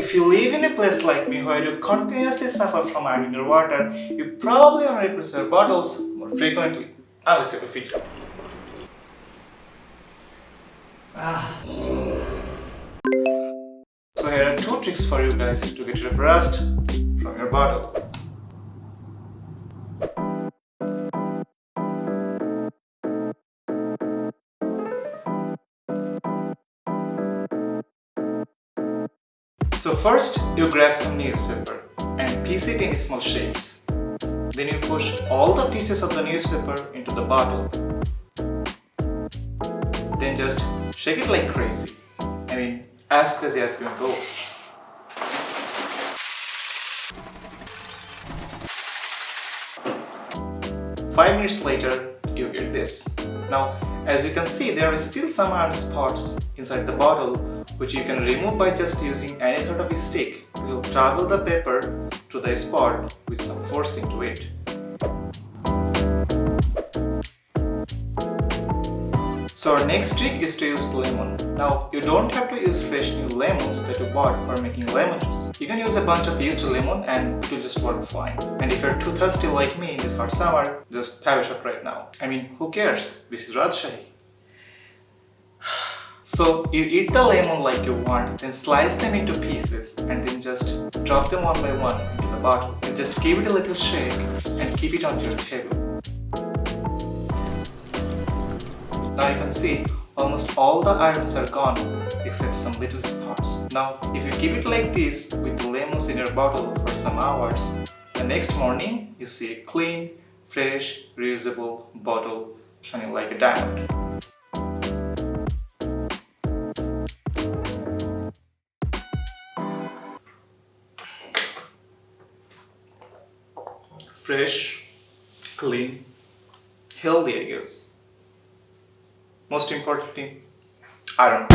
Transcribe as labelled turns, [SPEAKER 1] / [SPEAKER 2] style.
[SPEAKER 1] if you live in a place like me where you continuously suffer from ironing your water, you probably want to replace your bottles more frequently. I'll set your feet. So here are two tricks for you guys to get rid of rust from your bottle. So first you grab some newspaper and piece it in small shapes. Then you push all the pieces of the newspaper into the bottle. Then just shake it like crazy. I mean, as crazy as you can go. Five minutes later, you get this. Now, as you can see, there are still some iron spots inside the bottle, which you can remove by just using any sort of a stick. You'll travel the paper to the spot with some force into it. So our next trick is to use lemon. Now you don't have to use fresh new lemons that you bought for making lemon juice. You can use a bunch of used lemon and it will just work fine. And if you're too thirsty like me in this hot summer, just have a shot right now. I mean, who cares? This is Rajshahi. So you eat the lemon like you want, then slice them into pieces and then just drop them one by one into the bottle. And just give it a little shake and keep it on your table. Now you can see almost all the irons are gone except some little spots. Now if you keep it like this with the lemons in your bottle for some hours, the next morning you see a clean, fresh, reusable bottle shining like a diamond. Fresh, clean, healthy I guess. Most importantly, iron.